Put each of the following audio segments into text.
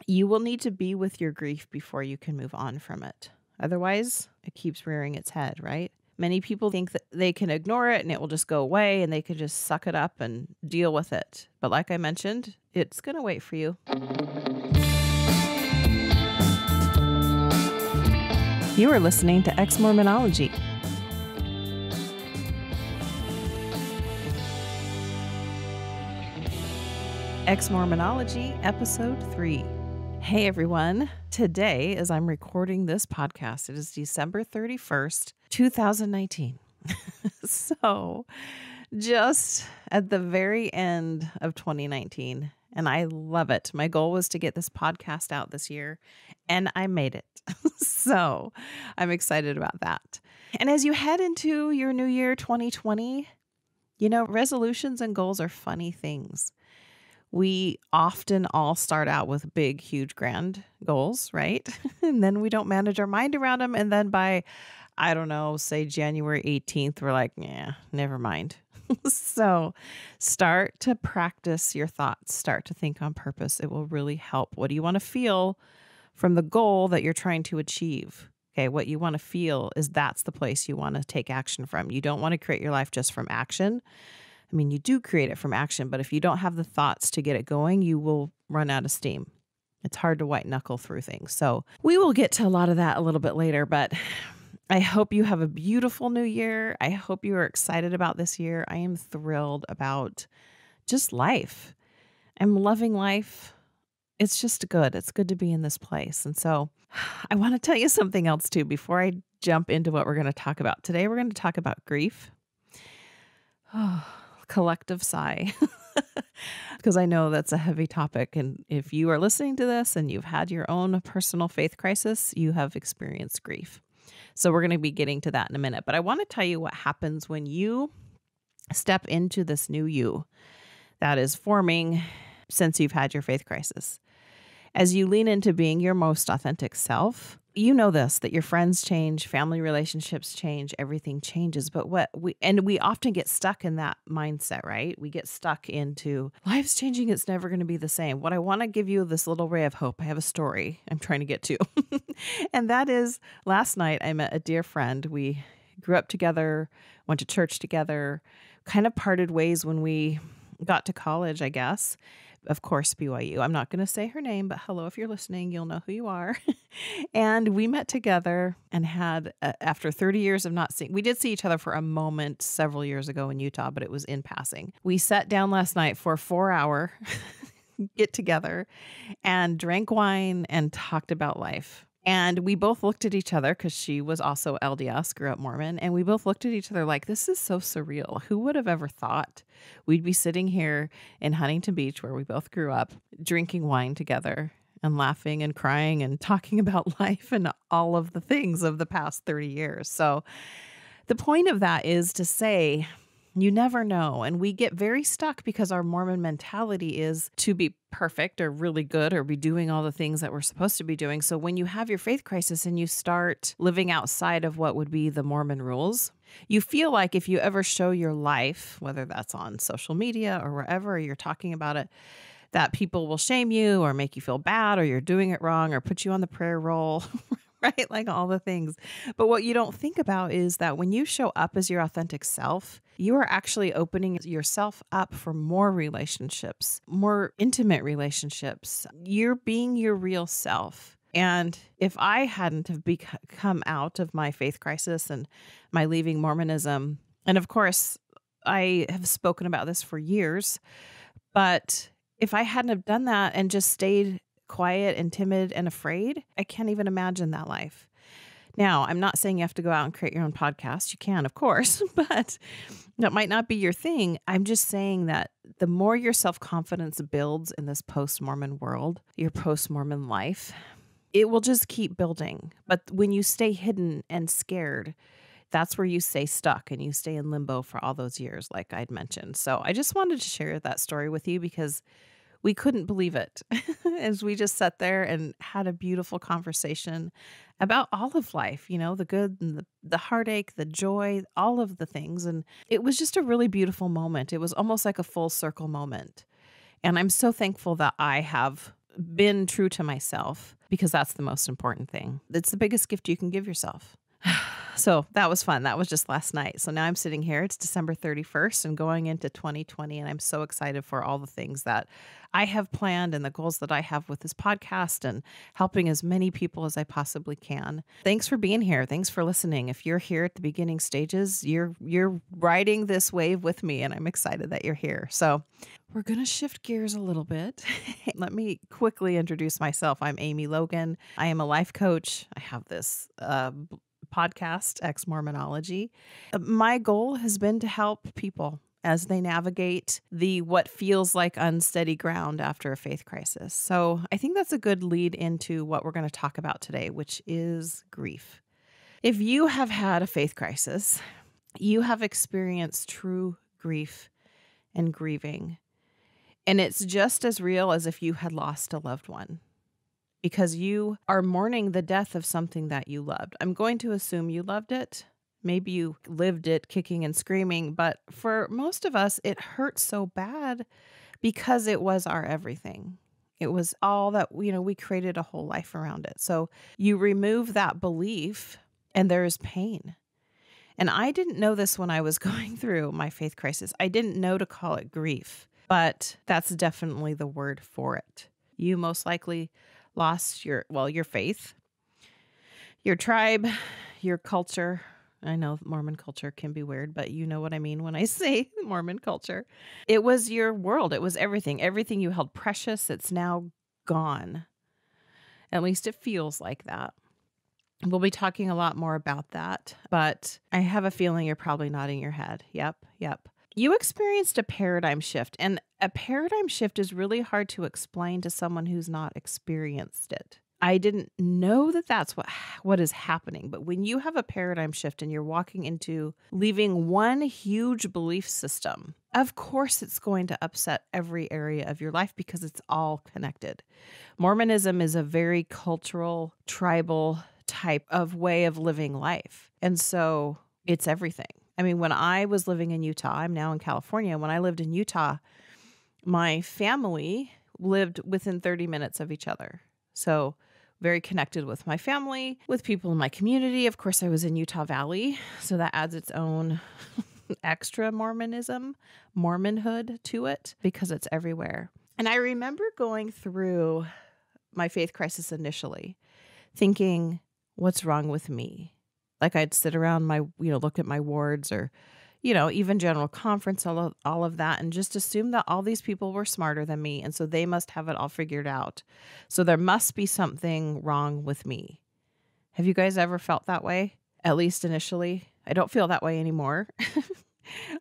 You will need to be with your grief before you can move on from it. Otherwise, it keeps rearing its head, right? Many people think that they can ignore it and it will just go away and they can just suck it up and deal with it. But like I mentioned, it's going to wait for you. You are listening to Exmormonology. Exmormonology, Episode 3. Hey everyone. Today, as I'm recording this podcast, it is December 31st, 2019. So, just at the very end of 2019, and I love it. My goal was to get this podcast out this year, and I made it. So, I'm excited about that. And as you head into your new year, 2020, resolutions and goals are funny things. We often all start out with big, huge, grand goals, right? And then we don't manage our mind around them. And then by, I don't know, say January 18th, we're like, yeah, never mind. So start to practice your thoughts. Start to think on purpose. It will really help. What do you want to feel from the goal that you're trying to achieve? Okay, what you want to feel is that's the place you want to take action from. You don't want to create your life just from action. I mean, you do create it from action, but if you don't have the thoughts to get it going, you will run out of steam. It's hard to white knuckle through things. So we will get to a lot of that a little bit later, but I hope you have a beautiful new year. I hope you are excited about this year. I am thrilled about just life. I'm loving life. It's just good. It's good to be in this place. And so I want to tell you something else too, before I jump into what we're going to talk about. Today, we're going to talk about grief. Oh, collective sigh, because I know that's a heavy topic. And if you are listening to this and you've had your own personal faith crisis, you have experienced grief. So we're going to be getting to that in a minute. But I want to tell you what happens when you step into this new you that is forming since you've had your faith crisis. As you lean into being your most authentic self, you know this, that your friends change, family relationships change, everything changes. But we often get stuck in that mindset, right? We get stuck into life's changing. It's never going to be the same. What I want to give you this little ray of hope. I have a story I'm trying to get to. And that is, last night I met a dear friend. We grew up together, went to church together, kind of parted ways when we got to college, I guess. Of course, BYU. I'm not going to say her name, but hello, if you're listening, you'll know who you are. And we met together and had, after 30 years of not seeing, we did see each other for a moment several years ago in Utah, but it was in passing. We sat down last night for a 4-hour get together and drank wine and talked about life. And we both looked at each other because she was also LDS, grew up Mormon. And we both looked at each other like, this is so surreal. Who would have ever thought we'd be sitting here in Huntington Beach, where we both grew up, drinking wine together and laughing and crying and talking about life and all of the things of the past 30 years. So the point of that is to say, you never know. And we get very stuck because our Mormon mentality is to be perfect or really good or be doing all the things that we're supposed to be doing. So when you have your faith crisis and you start living outside of what would be the Mormon rules, you feel like if you ever show your life, whether that's on social media or wherever you're talking about it, that people will shame you or make you feel bad or you're doing it wrong or put you on the prayer roll. Right? Like all the things. But what you don't think about is that when you show up as your authentic self, you are actually opening yourself up for more relationships, more intimate relationships. You're being your real self. And if I hadn't have come out of my faith crisis and my leaving Mormonism, and of course, I have spoken about this for years, but if I hadn't have done that and just stayed quiet and timid and afraid, I can't even imagine that life. Now, I'm not saying you have to go out and create your own podcast. You can, of course, but that might not be your thing. I'm just saying that the more your self-confidence builds in this post-Mormon world, your post-Mormon life, it will just keep building. But when you stay hidden and scared, that's where you stay stuck and you stay in limbo for all those years, like I'd mentioned. So I just wanted to share that story with you because we couldn't believe it as we just sat there and had a beautiful conversation about all of life, the good and the heartache, the joy, all of the things. And it was just a really beautiful moment. It was almost like a full circle moment. And I'm so thankful that I have been true to myself because that's the most important thing. It's the biggest gift you can give yourself. So that was fun. That was just last night. So now I'm sitting here. It's December 31st and going into 2020. And I'm so excited for all the things that I have planned and the goals that I have with this podcast and helping as many people as I possibly can. Thanks for being here. Thanks for listening. If you're here at the beginning stages, you're riding this wave with me, and I'm excited that you're here. So we're going to shift gears a little bit. Let me quickly introduce myself. I'm Amy Logan. I am a life coach. I have this podcast, Exmormonology. My goal has been to help people as they navigate what feels like unsteady ground after a faith crisis. So I think that's a good lead into what we're going to talk about today, which is grief. If you have had a faith crisis, you have experienced true grief and grieving. And it's just as real as if you had lost a loved one, because you are mourning the death of something that you loved. I'm going to assume you loved it. Maybe you lived it kicking and screaming, but for most of us, it hurts so bad because it was our everything. It was all that, we created a whole life around it. So you remove that belief and there is pain. And I didn't know this when I was going through my faith crisis. I didn't know to call it grief, but that's definitely the word for it. You most likely lost your faith, your tribe, your culture. I know Mormon culture can be weird, but you know what I mean when I say Mormon culture. It was your world. It was everything. Everything you held precious, it's now gone. At least it feels like that. We'll be talking a lot more about that, but I have a feeling you're probably nodding your head. Yep. You experienced a paradigm shift, and a paradigm shift is really hard to explain to someone who's not experienced it. I didn't know that that's what is happening, but when you have a paradigm shift and you're walking into leaving one huge belief system, of course it's going to upset every area of your life because it's all connected. Mormonism is a very cultural, tribal type of way of living life, and so it's everything. I mean, when I was living in Utah, I'm now in California. When I lived in Utah, my family lived within 30 minutes of each other. So very connected with my family, with people in my community. Of course, I was in Utah Valley, so that adds its own extra Mormonhood to it because it's everywhere. And I remember going through my faith crisis initially, thinking, what's wrong with me? Like I'd sit around look at my wards or, even general conference, all of that, and just assume that all these people were smarter than me. And so they must have it all figured out. So there must be something wrong with me. Have you guys ever felt that way? At least initially. I don't feel that way anymore.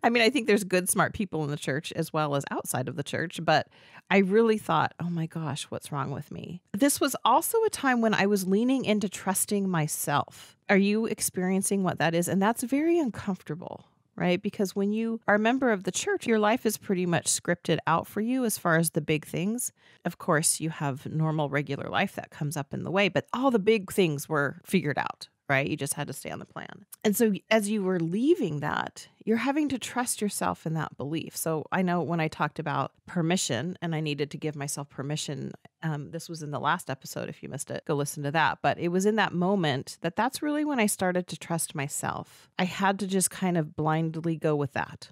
I mean, I think there's good, smart people in the church as well as outside of the church, but I really thought, oh my gosh, what's wrong with me? This was also a time when I was leaning into trusting myself. Are you experiencing what that is? And that's very uncomfortable, right? Because when you are a member of the church, your life is pretty much scripted out for you as far as the big things. Of course, you have normal, regular life that comes up in the way, but all the big things were figured out, right? You just had to stay on the plan. And so as you were leaving that, you're having to trust yourself in that belief. So I know when I talked about permission and I needed to give myself permission, this was in the last episode. If you missed it, go listen to that. But it was in that moment that's really when I started to trust myself. I had to just kind of blindly go with that.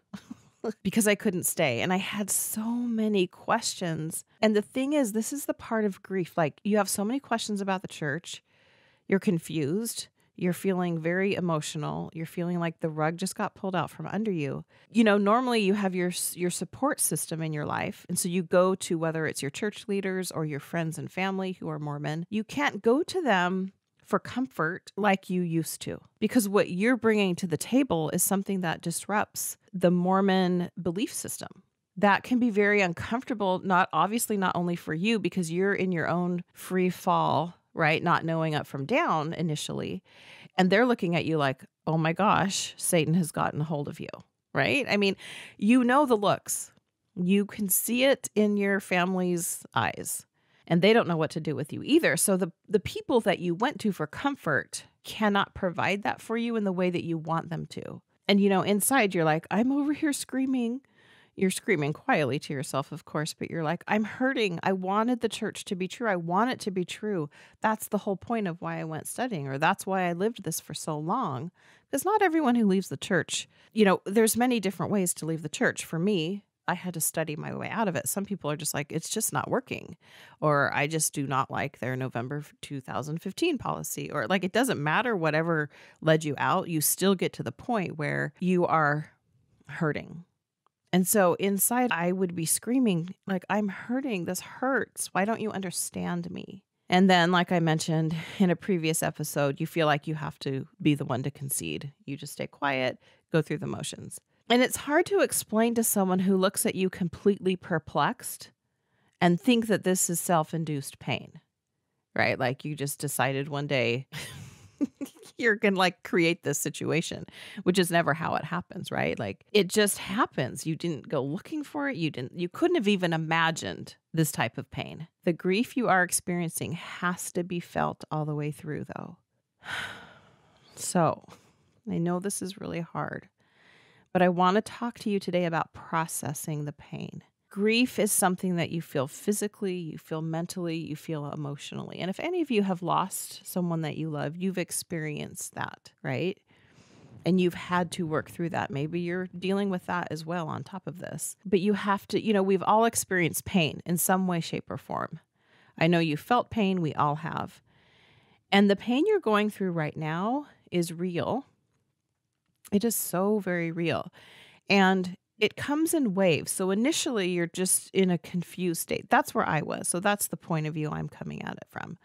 Because I couldn't stay. And I had so many questions. And the thing is, this is the part of grief. Like, you have so many questions about the church. You're confused. You're feeling very emotional. You're feeling like the rug just got pulled out from under you. Normally you have your support system in your life. And so you go to, whether it's your church leaders or your friends and family who are Mormon, you can't go to them for comfort like you used to, because what you're bringing to the table is something that disrupts the Mormon belief system. That can be very uncomfortable, not only for you because you're in your own free fall, right? Not knowing up from down initially. And they're looking at you like, oh my gosh, Satan has gotten a hold of you, right? I mean, the looks. You can see it in your family's eyes. And they don't know what to do with you either. So the people that you went to for comfort cannot provide that for you in the way that you want them to. And, inside you're like, I'm over here screaming, You're screaming quietly to yourself, of course, but you're like, I'm hurting. I wanted the church to be true. I want it to be true. That's the whole point of why I went studying, or that's why I lived this for so long. Because not everyone who leaves the church, there's many different ways to leave the church. For me, I had to study my way out of it. Some people are just like, it's just not working. Or I just do not like their November 2015 policy. Or like, it doesn't matter whatever led you out. You still get to the point where you are hurting. And so inside, I would be screaming, like, I'm hurting. This hurts. Why don't you understand me? And then, like I mentioned in a previous episode, you feel like you have to be the one to concede. You just stay quiet, go through the motions. And it's hard to explain to someone who looks at you completely perplexed and think that this is self-induced pain, right? Like you just decided one day you're going to like create this situation, which is never how it happens, right? Like it just happens. You didn't go looking for it. You couldn't have even imagined this type of pain. The grief you are experiencing has to be felt all the way through though. So I know this is really hard, but I want to talk to you today about processing the pain. Grief is something that you feel physically, you feel mentally, you feel emotionally. And if any of you have lost someone that you love, you've experienced that, right? And you've had to work through that. Maybe you're dealing with that as well on top of this. But you have to, we've all experienced pain in some way, shape, or form. I know you felt pain, we all have. And the pain you're going through right now is real. It is so very real. And it comes in waves. So initially you're just in a confused state. That's where I was. So that's the point of view I'm coming at it from.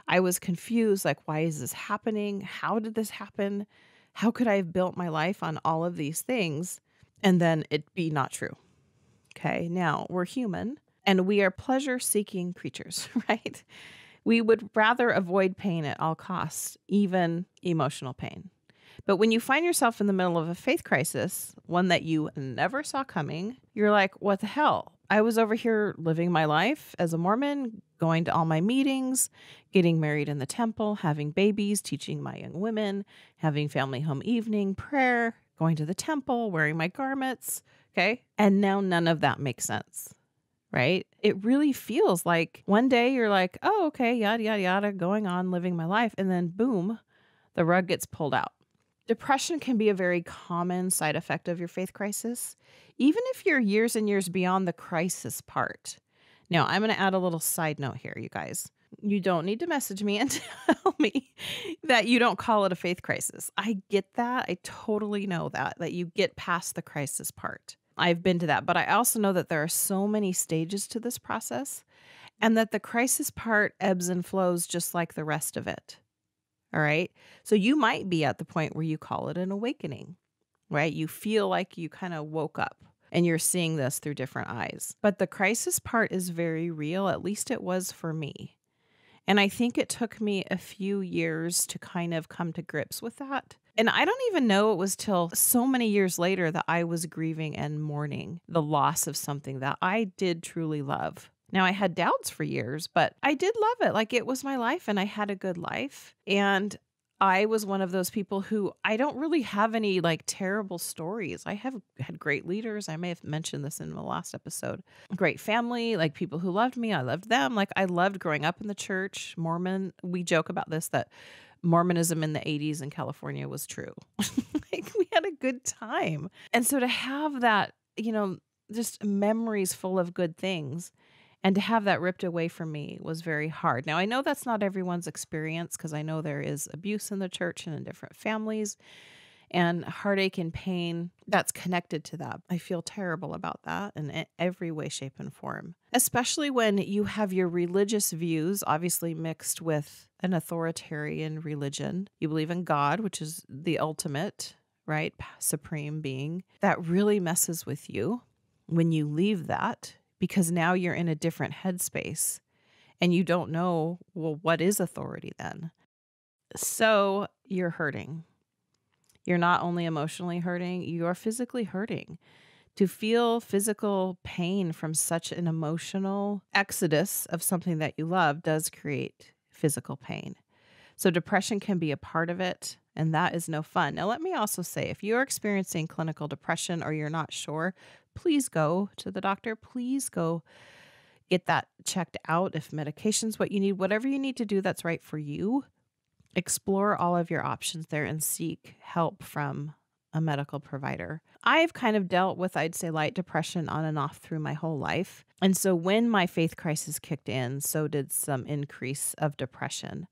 I was confused, like, why is this happening? How did this happen? How could I have built my life on all of these things and then it be not true? Okay, now we're human and we are pleasure-seeking creatures, right? We would rather avoid pain at all costs, even emotional pain. But when you find yourself in the middle of a faith crisis, one that you never saw coming, you're like, what the hell? I was over here living my life as a Mormon, going to all my meetings, getting married in the temple, having babies, teaching my young women, having family home evening, prayer, going to the temple, wearing my garments. Okay. And now none of that makes sense. Right? It really feels like one day you're like, oh, okay, yada, yada, yada, going on, living my life. And then boom, the rug gets pulled out. Depression can be a very common side effect of your faith crisis, even if you're years and years beyond the crisis part. Now, I'm going to add a little side note here, you guys. You don't need to message me and tell me that you don't call it a faith crisis. I get that. I totally know that you get past the crisis part. I've been to that, but I also know that there are so many stages to this process and that the crisis part ebbs and flows just like the rest of it. All right. So you might be at the point where you call it an awakening, right? You feel like you kind of woke up and you're seeing this through different eyes. But the crisis part is very real. At least it was for me. And I think it took me a few years to kind of come to grips with that. And I don't even know it was till so many years later that I was grieving and mourning the loss of something that I did truly love. Now, I had doubts for years, but I did love it. Like it was my life and I had a good life. And I was one of those people who I don't really have any like terrible stories. I have had great leaders. I may have mentioned this in the last episode. Great family, like people who loved me. I loved them. Like I loved growing up in the church, Mormon. We joke about this, that Mormonism in the 80s in California was true. Like we had a good time. And so to have that, just memories full of good things and to have that ripped away from me was very hard. Now, I know that's not everyone's experience because I know there is abuse in the church and in different families and heartache and pain that's connected to that. I feel terrible about that in every way, shape, and form, especially when you have your religious views obviously mixed with an authoritarian religion. You believe in God, which is the ultimate, right, supreme being. That really messes with you when you leave that, because now you're in a different headspace and you don't know, well, what is authority then? So you're hurting. You're not only emotionally hurting, you're physically hurting. To feel physical pain from such an emotional exodus of something that you love does create physical pain. So depression can be a part of it. And that is no fun. Now, let me also say, if you're experiencing clinical depression or you're not sure, please go to the doctor. Please go get that checked out. If medication's what you need, whatever you need to do that's right for you, explore all of your options there and seek help from a medical provider. I've kind of dealt with, I'd say, light depression on and off through my whole life. And so when my faith crisis kicked in, so did some increase of depression.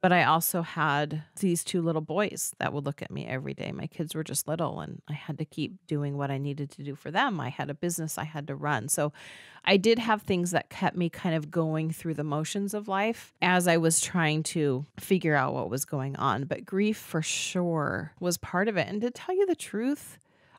But I also had these two little boys that would look at me every day. My kids were just little, and I had to keep doing what I needed to do for them. I had a business I had to run. So I did have things that kept me kind of going through the motions of life as I was trying to figure out what was going on. But grief for sure was part of it. And to tell you the truth,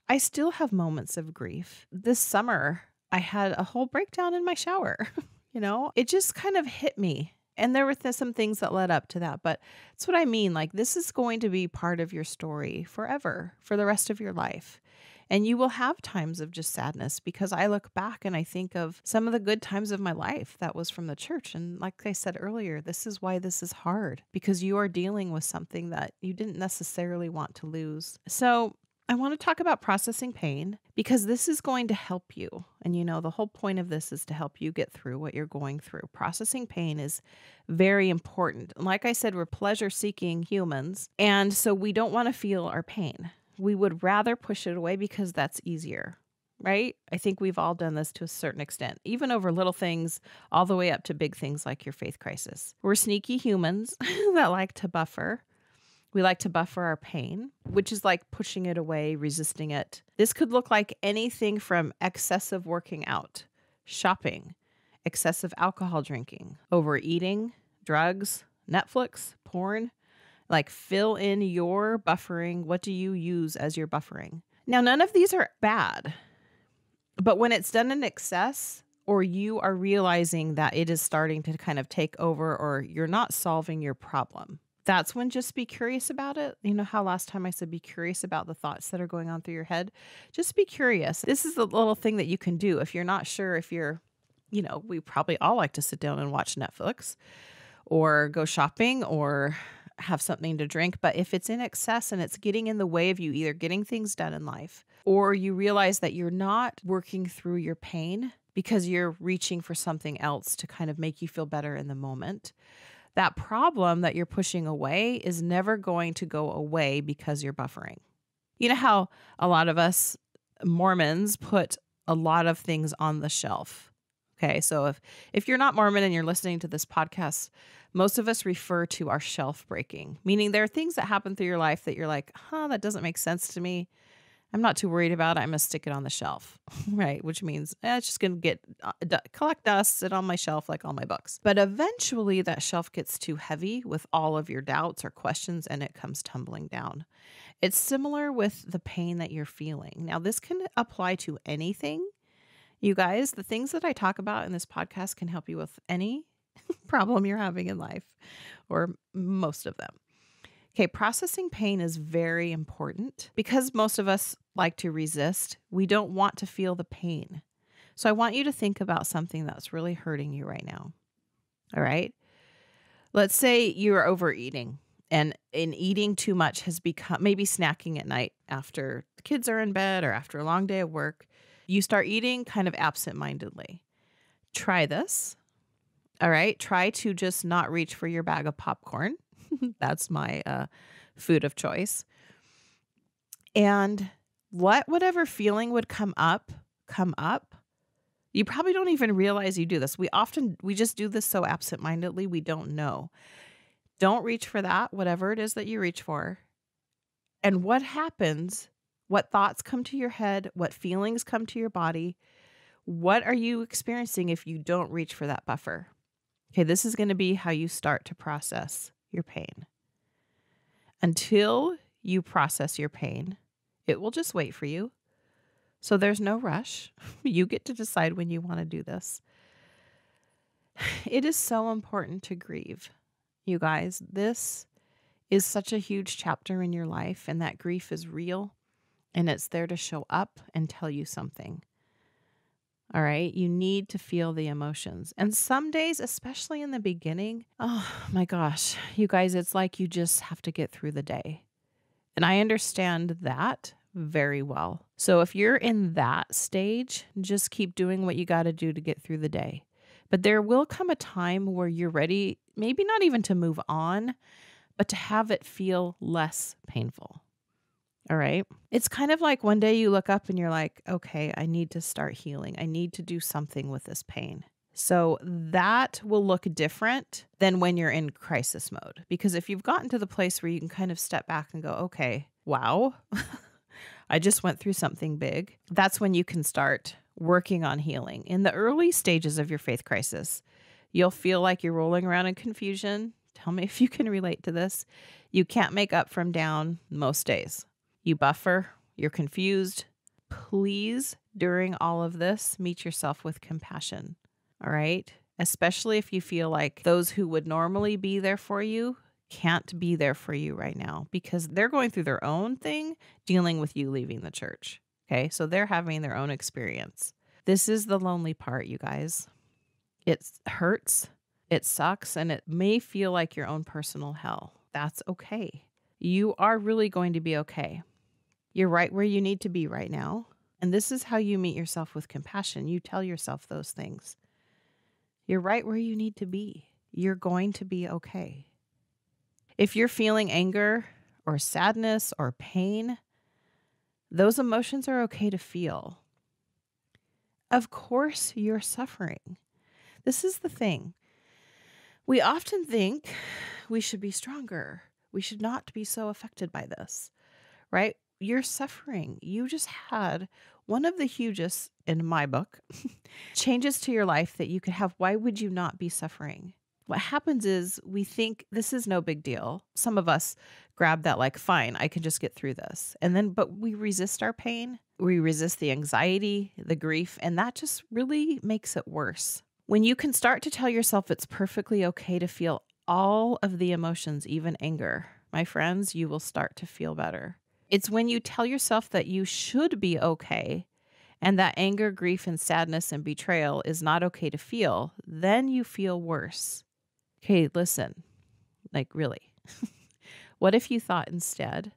I still have moments of grief. This summer, I had a whole breakdown in my shower. It just kind of hit me. And there were some things that led up to that, but that's what I mean. Like, this is going to be part of your story forever, for the rest of your life. And you will have times of just sadness, because I look back and I think of some of the good times of my life that was from the church. And like I said earlier, this is why this is hard, because you are dealing with something that you didn't necessarily want to lose. So I want to talk about processing pain, because this is going to help you. And the whole point of this is to help you get through what you're going through. Processing pain is very important. Like I said, we're pleasure-seeking humans, and so we don't want to feel our pain. We would rather push it away because that's easier, right? I think we've all done this to a certain extent, even over little things, all the way up to big things like your faith crisis. We're sneaky humans that like to buffer. We like to buffer our pain, which is like pushing it away, resisting it. This could look like anything from excessive working out, shopping, excessive alcohol drinking, overeating, drugs, Netflix, porn. Like, fill in your buffering. What do you use as your buffering? Now, none of these are bad, but when it's done in excess, or you are realizing that it is starting to kind of take over, or you're not solving your problem, that's when just be curious about it. You know how last time I said be curious about the thoughts that are going on through your head? Just be curious. This is the little thing that you can do. If you're not sure, we probably all like to sit down and watch Netflix or go shopping or have something to drink. But if it's in excess and it's getting in the way of you either getting things done in life, or you realize that you're not working through your pain because you're reaching for something else to kind of make you feel better in the moment, that problem that you're pushing away is never going to go away because you're buffering. You know how a lot of us Mormons put a lot of things on the shelf. Okay, so if you're not Mormon and you're listening to this podcast, most of us refer to our shelf breaking, meaning there are things that happen through your life that you're like, that doesn't make sense to me. I'm not too worried about it. I'm going to stick it on the shelf, right? Which means it's just going to get collect dust, sit on my shelf like all my books. But eventually that shelf gets too heavy with all of your doubts or questions, and it comes tumbling down. It's similar with the pain that you're feeling. Now, this can apply to anything. You guys, the things that I talk about in this podcast can help you with any problem you're having in life, or most of them. Okay, processing pain is very important because most of us like to resist. We don't want to feel the pain. So I want you to think about something that's really hurting you right now. All right? Let's say you're overeating, and eating too much has become, maybe snacking at night after the kids are in bed or after a long day of work. You start eating kind of absent-mindedly. Try this. All right? Try to just not reach for your bag of popcorn. That's my food of choice. And whatever feeling would come up. You probably don't even realize you do this. We just do this so absent-mindedly, we don't know. Don't reach for that, whatever it is that you reach for. And what happens? What thoughts come to your head? What feelings come to your body? What are you experiencing if you don't reach for that buffer? Okay, this is going to be how you start to process your pain. Until you process your pain, it will just wait for you. So there's no rush. You get to decide when you want to do this. It is so important to grieve. You guys, this is such a huge chapter in your life, and that grief is real, and it's there to show up and tell you something. All right. You need to feel the emotions. And some days, especially in the beginning, oh my gosh, you guys, it's like you just have to get through the day. And I understand that very well. So if you're in that stage, just keep doing what you got to do to get through the day. But there will come a time where you're ready, maybe not even to move on, but to have it feel less painful. All right. It's kind of like one day you look up and you're like, okay, I need to start healing. I need to do something with this pain. So that will look different than when you're in crisis mode. Because if you've gotten to the place where you can kind of step back and go, okay, wow, I just went through something big. That's when you can start working on healing. In the early stages of your faith crisis, you'll feel like you're rolling around in confusion. Tell me if you can relate to this. You can't make up from down most days. You buffer, you're confused. Please, during all of this, meet yourself with compassion. All right? Especially if you feel like those who would normally be there for you can't be there for you right now because they're going through their own thing dealing with you leaving the church. Okay? So they're having their own experience. This is the lonely part, you guys. It hurts, it sucks, and it may feel like your own personal hell. That's okay. You are really going to be okay. You're right where you need to be right now. And this is how you meet yourself with compassion. You tell yourself those things. You're right where you need to be. You're going to be okay. If you're feeling anger or sadness or pain, those emotions are okay to feel. Of course, you're suffering. This is the thing. We often think we should be stronger. We should not be so affected by this, right? You're suffering. You just had one of the hugest, in my book, changes to your life that you could have. Why would you not be suffering? What happens is we think this is no big deal. Some of us grab that like, fine, I can just get through this. But we resist our pain. We resist the anxiety, the grief, and that just really makes it worse. When you can start to tell yourself it's perfectly okay to feel all of the emotions, even anger, my friends, you will start to feel better. It's when you tell yourself that you should be okay and that anger, grief, and sadness and betrayal is not okay to feel, then you feel worse. Okay, listen, like really. What if you thought instead,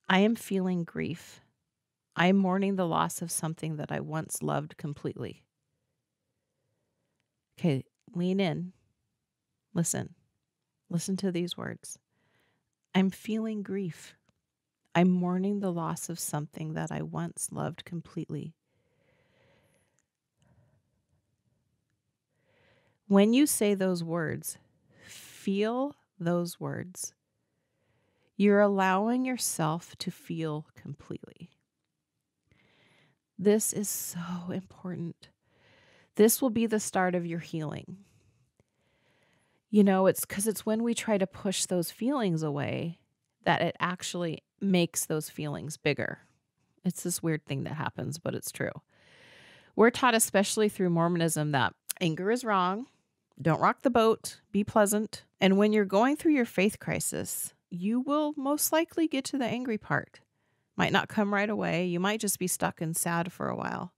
I am feeling grief. I am mourning the loss of something that I once loved completely. Okay, lean in. Listen to these words. I'm feeling grief. I'm mourning the loss of something that I once loved completely. When you say those words, feel those words. You're allowing yourself to feel completely. This is so important. This will be the start of your healing. You know, it's because it's when we try to push those feelings away that it actually makes those feelings bigger. It's this weird thing that happens, but it's true. We're taught, especially through Mormonism, that anger is wrong. Don't rock the boat. Be pleasant. And when you're going through your faith crisis, you will most likely get to the angry part. Might not come right away. You might just be stuck and sad for a while.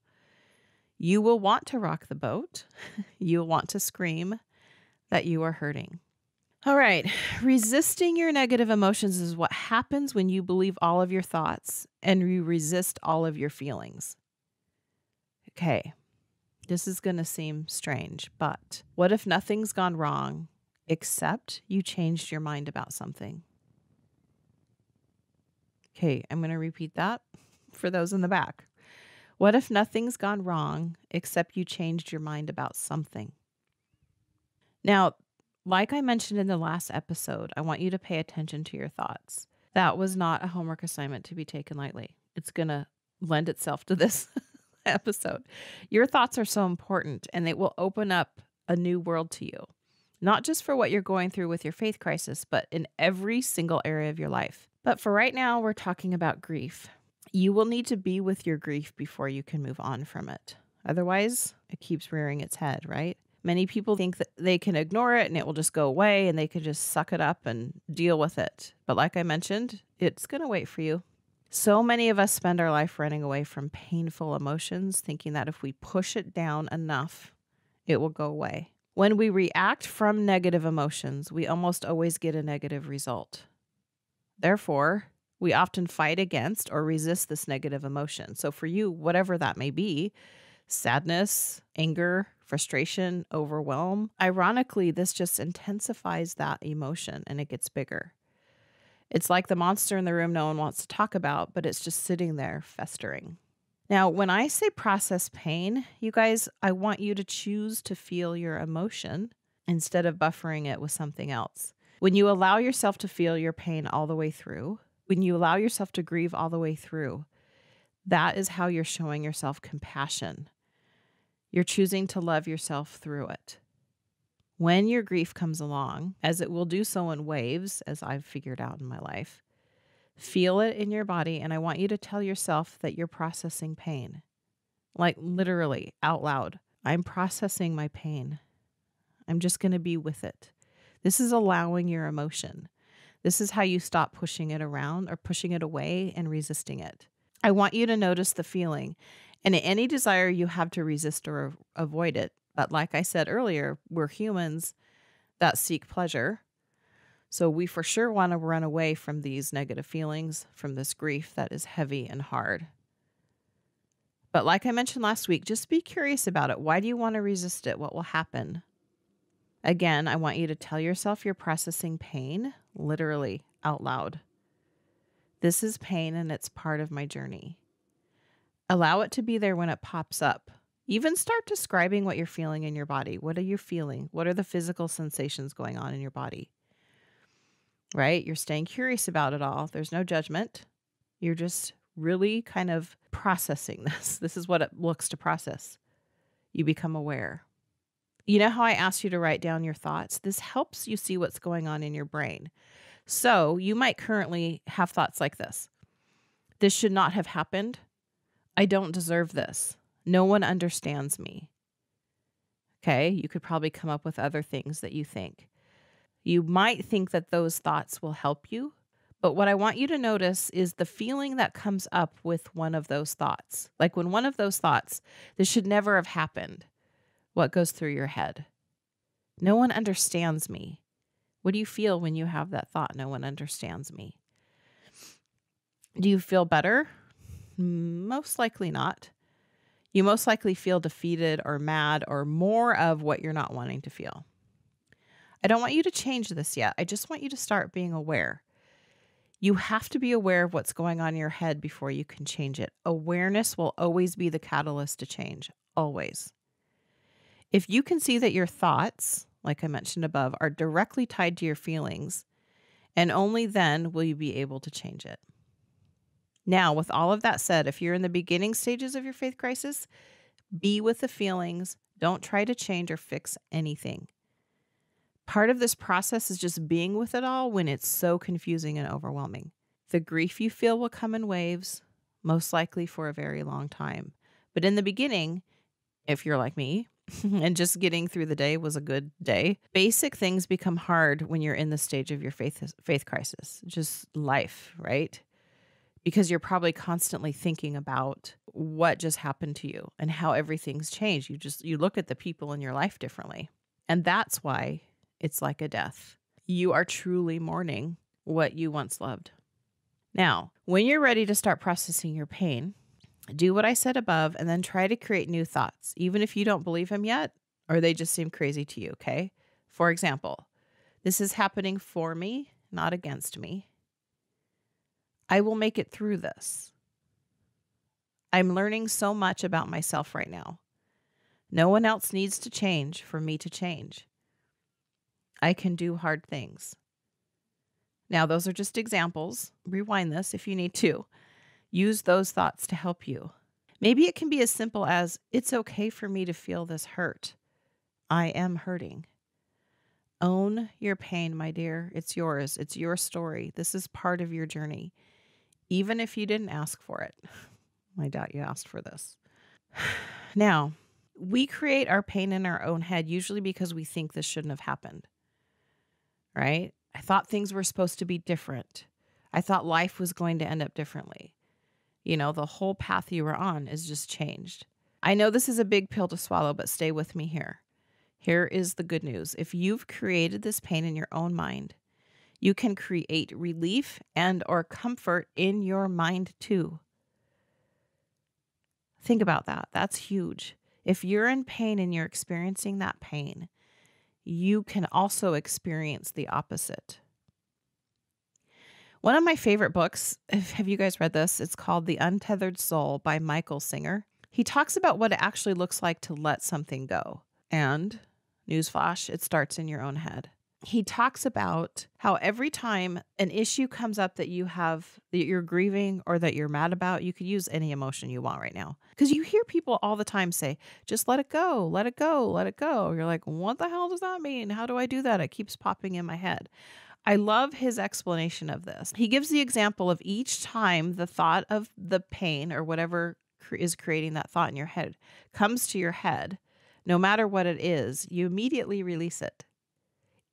You will want to rock the boat. You'll want to scream that you are hurting. All right. Resisting your negative emotions is what happens when you believe all of your thoughts and you resist all of your feelings. Okay. This is going to seem strange, but what if nothing's gone wrong except you changed your mind about something? Okay. I'm going to repeat that for those in the back. What if nothing's gone wrong except you changed your mind about something? Now, like I mentioned in the last episode, I want you to pay attention to your thoughts. That was not a homework assignment to be taken lightly. It's going to lend itself to this episode. Your thoughts are so important and they will open up a new world to you, not just for what you're going through with your faith crisis, but in every single area of your life. But for right now, we're talking about grief. You will need to be with your grief before you can move on from it. Otherwise, it keeps rearing its head, right? Many people think that they can ignore it and it will just go away and they could just suck it up and deal with it. But like I mentioned, it's going to wait for you. So many of us spend our life running away from painful emotions, thinking that if we push it down enough, it will go away. When we react from negative emotions, we almost always get a negative result. Therefore, we often fight against or resist this negative emotion. So for you, whatever that may be, sadness, anger, frustration, overwhelm, ironically, this just intensifies that emotion and it gets bigger. It's like the monster in the room no one wants to talk about, but it's just sitting there festering. Now, when I say process pain, you guys, I want you to choose to feel your emotion instead of buffering it with something else. When you allow yourself to feel your pain all the way through, when you allow yourself to grieve all the way through, that is how you're showing yourself compassion. You're choosing to love yourself through it. When your grief comes along, as it will do so in waves, as I've figured out in my life, feel it in your body, and I want you to tell yourself that you're processing pain. Like literally, out loud. I'm processing my pain. I'm just going to be with it. This is allowing your emotion. This is how you stop pushing it around or pushing it away and resisting it. I want you to notice the feeling and any desire you have to resist or avoid it. But like I said earlier, we're humans that seek pleasure. So we for sure want to run away from these negative feelings, from this grief that is heavy and hard. But like I mentioned last week, just be curious about it. Why do you want to resist it? What will happen? Again, I want you to tell yourself you're processing pain, literally out loud. This is pain and it's part of my journey. Allow it to be there when it pops up. Even start describing what you're feeling in your body. What are you feeling? What are the physical sensations going on in your body? Right? You're staying curious about it all. There's no judgment. You're just really kind of processing this. This is what it looks to process. You become aware. You know how I asked you to write down your thoughts? This helps you see what's going on in your brain. So you might currently have thoughts like this. This should not have happened. I don't deserve this. No one understands me. Okay, you could probably come up with other things that you think. You might think that those thoughts will help you, but what I want you to notice is the feeling that comes up with one of those thoughts. Like when one of those thoughts, this should never have happened, what goes through your head? No one understands me. What do you feel when you have that thought? No one understands me. Do you feel better? Most likely not. You most likely feel defeated or mad or more of what you're not wanting to feel. I don't want you to change this yet. I just want you to start being aware. You have to be aware of what's going on in your head before you can change it. Awareness will always be the catalyst to change. Always. If you can see that your thoughts, like I mentioned above, are directly tied to your feelings, and only then will you be able to change it. Now, with all of that said, if you're in the beginning stages of your faith crisis, be with the feelings. Don't try to change or fix anything. Part of this process is just being with it all when it's so confusing and overwhelming. The grief you feel will come in waves, most likely for a very long time. But in the beginning, if you're like me, and just getting through the day was a good day, basic things become hard when you're in the stage of your faith crisis. Just life, right? Because you're probably constantly thinking about what just happened to you and how everything's changed. You look at the people in your life differently. And that's why it's like a death. You are truly mourning what you once loved. Now, when you're ready to start processing your pain, do what I said above and then try to create new thoughts, even if you don't believe them yet or they just seem crazy to you, okay? For example, this is happening for me, not against me. I will make it through this. I'm learning so much about myself right now. No one else needs to change for me to change. I can do hard things. Now, those are just examples. Rewind this if you need to. Use those thoughts to help you. Maybe it can be as simple as, it's okay for me to feel this hurt. I am hurting. Own your pain, my dear. It's yours. It's your story. This is part of your journey. Even if you didn't ask for it. I doubt you asked for this. Now, we create our pain in our own head, usually because we think this shouldn't have happened. Right? I thought things were supposed to be different. I thought life was going to end up differently. The whole path you were on is just changed. I know this is a big pill to swallow, but stay with me here. Here is the good news. If you've created this pain in your own mind, you can create relief and or comfort in your mind too. Think about that. That's huge. If you're in pain and you're experiencing that pain, you can also experience the opposite. One of my favorite books, have you guys read this? It's called The Untethered Soul by Michael Singer. He talks about what it actually looks like to let something go. And, newsflash, it starts in your own head. He talks about how every time an issue comes up that you're grieving or that you're mad about, you could use any emotion you want right now. Because you hear people all the time say, just let it go, let it go, let it go. You're like, what the hell does that mean? How do I do that? It keeps popping in my head. I love his explanation of this. He gives the example of each time the thought of the pain or whatever is creating that thought in your head comes to your head, no matter what it is, you immediately release it.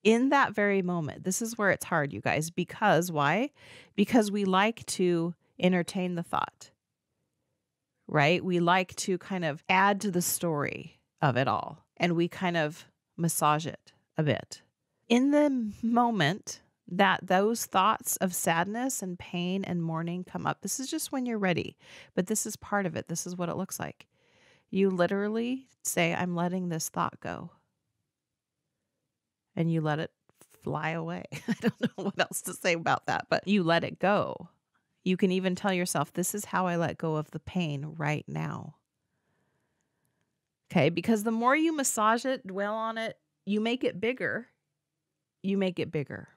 In that very moment. This is where it's hard, you guys, because why? Because we like to entertain the thought, right? We like to kind of add to the story of it all, and we kind of massage it a bit. In the moment that those thoughts of sadness and pain and mourning come up, this is just when you're ready, but this is part of it. This is what it looks like. You literally say, I'm letting this thought go. And you let it fly away. I don't know what else to say about that, but you let it go. You can even tell yourself, this is how I let go of the pain right now. Okay, because the more you massage it, dwell on it, you make it bigger. You make it bigger.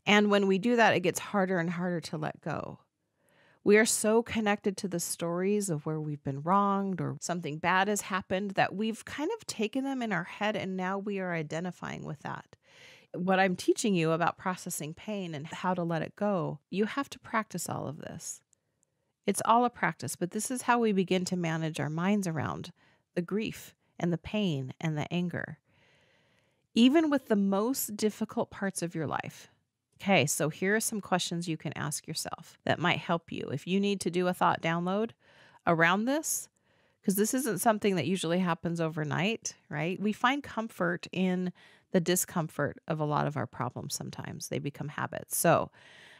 And when we do that, it gets harder and harder to let go. We are so connected to the stories of where we've been wronged or something bad has happened that we've kind of taken them in our head and now we are identifying with that. What I'm teaching you about processing pain and how to let it go, you have to practice all of this. It's all a practice, but this is how we begin to manage our minds around the grief and the pain and the anger, even with the most difficult parts of your life. Okay, so here are some questions you can ask yourself that might help you. If you need to do a thought download around this, because this isn't something that usually happens overnight, right? We find comfort in the discomfort of a lot of our problems sometimes. They become habits. So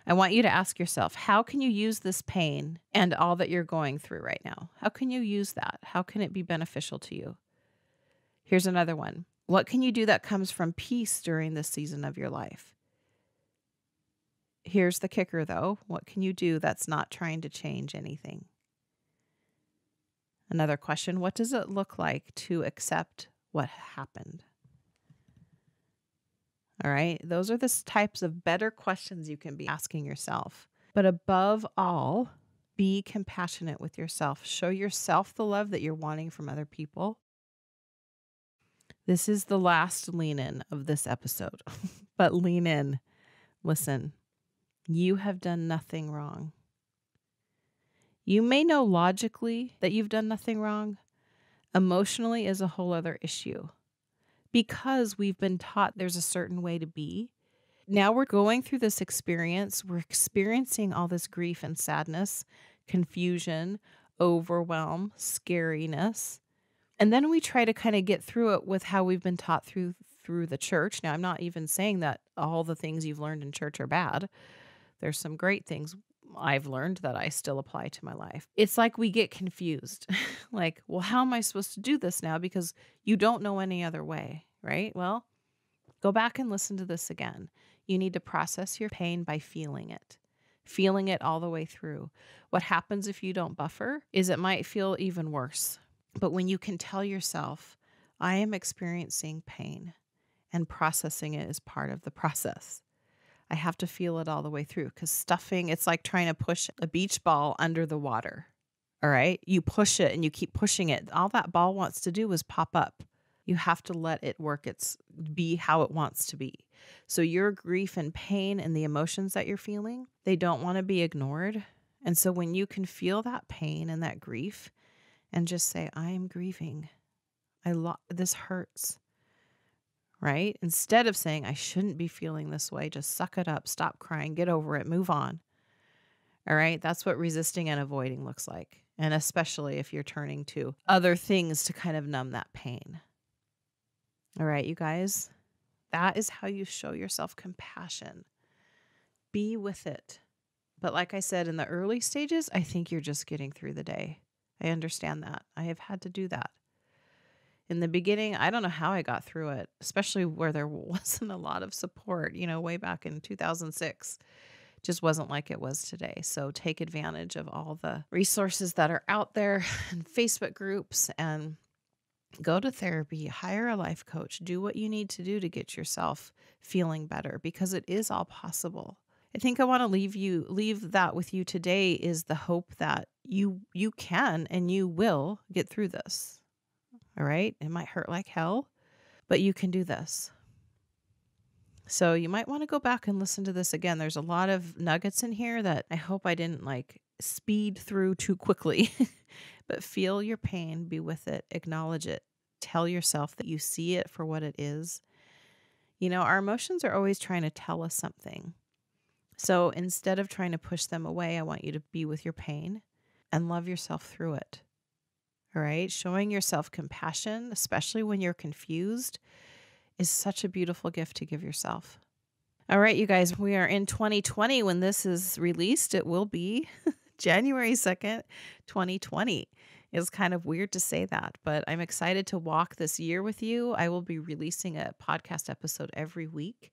I want you to ask yourself, how can you use this pain and all that you're going through right now? How can you use that? How can it be beneficial to you? Here's another one. What can you do that comes from peace during this season of your life? Here's the kicker, though. What can you do that's not trying to change anything? Another question, what does it look like to accept what happened? All right, those are the types of better questions you can be asking yourself. But above all, be compassionate with yourself. Show yourself the love that you're wanting from other people. This is the last lean in of this episode, but lean in. Listen. You have done nothing wrong. You may know logically that you've done nothing wrong. Emotionally is a whole other issue. Because we've been taught there's a certain way to be. Now we're going through this experience. We're experiencing all this grief and sadness, confusion, overwhelm, scariness. And then we try to kind of get through it with how we've been taught through the church. Now, I'm not even saying that all the things you've learned in church are bad. There's some great things I've learned that I still apply to my life. It's like we get confused. Like, well, how am I supposed to do this now? Because you don't know any other way, right? Well, go back and listen to this again. You need to process your pain by feeling it all the way through. What happens if you don't buffer is it might feel even worse. But when you can tell yourself, I am experiencing pain and processing it is part of the process. I have to feel it all the way through because stuffing, it's like trying to push a beach ball under the water. All right. You push it and you keep pushing it. All that ball wants to do is pop up. You have to let it work. Be how it wants to be. So your grief and pain and the emotions that you're feeling, they don't want to be ignored. And so when you can feel that pain and that grief and just say, I am grieving. This hurts. Right? Instead of saying, I shouldn't be feeling this way, just suck it up, stop crying, get over it, move on. All right. That's what resisting and avoiding looks like. And especially if you're turning to other things to kind of numb that pain. All right, you guys, that is how you show yourself compassion. Be with it. But like I said, in the early stages, I think you're just getting through the day. I understand that. I have had to do that. In the beginning, I don't know how I got through it, especially where there wasn't a lot of support, way back in 2006. Just wasn't like it was today. So take advantage of all the resources that are out there and Facebook groups, and go to therapy, hire a life coach, do what you need to do to get yourself feeling better, because it is all possible. I think I want to leave that with you today, is the hope that you can and you will get through this. All right? It might hurt like hell, but you can do this. So you might want to go back and listen to this again. There's a lot of nuggets in here that I hope I didn't speed through too quickly. But feel your pain, be with it, acknowledge it. Tell yourself that you see it for what it is. Our emotions are always trying to tell us something. So instead of trying to push them away, I want you to be with your pain and love yourself through it. All right? Showing yourself compassion, especially when you're confused, is such a beautiful gift to give yourself. All right, you guys, we are in 2020. When this is released, it will be January 2nd, 2020. It's kind of weird to say that, but I'm excited to walk this year with you. I will be releasing a podcast episode every week.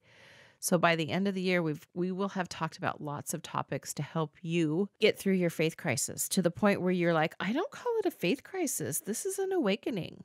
So by the end of the year, we will have talked about lots of topics to help you get through your faith crisis, to the point where you're like, I don't call it a faith crisis. This is an awakening.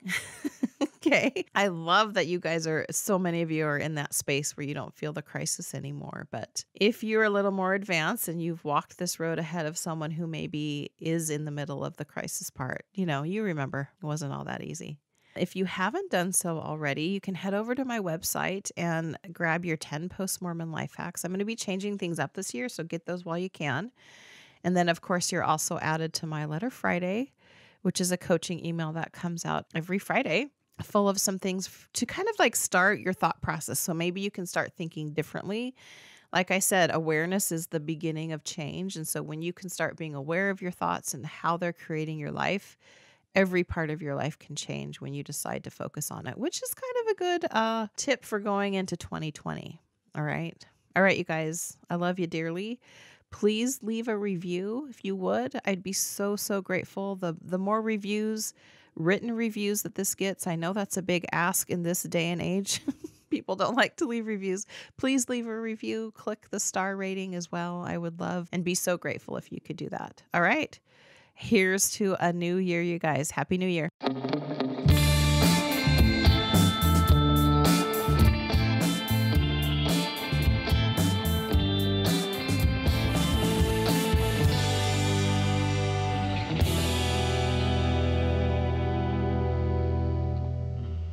Okay. I love that so many of you are in that space where you don't feel the crisis anymore. But if you're a little more advanced and you've walked this road ahead of someone who maybe is in the middle of the crisis part, you remember it wasn't all that easy. If you haven't done so already, you can head over to my website and grab your 10 post-Mormon life hacks. I'm going to be changing things up this year, so get those while you can. And then, of course, you're also added to my Letter Friday, which is a coaching email that comes out every Friday, full of some things to kind of start your thought process. So maybe you can start thinking differently. Like I said, awareness is the beginning of change. And so when you can start being aware of your thoughts and how they're creating your life, every part of your life can change when you decide to focus on it, which is kind of a good tip for going into 2020. All right. All right, you guys, I love you dearly. Please leave a review if you would. I'd be so, so grateful. The more reviews, written reviews that this gets, I know that's a big ask in this day and age. People don't like to leave reviews. Please leave a review. Click the star rating as well. I would love and be so grateful if you could do that. All right. Here's to a new year, you guys. Happy New Year.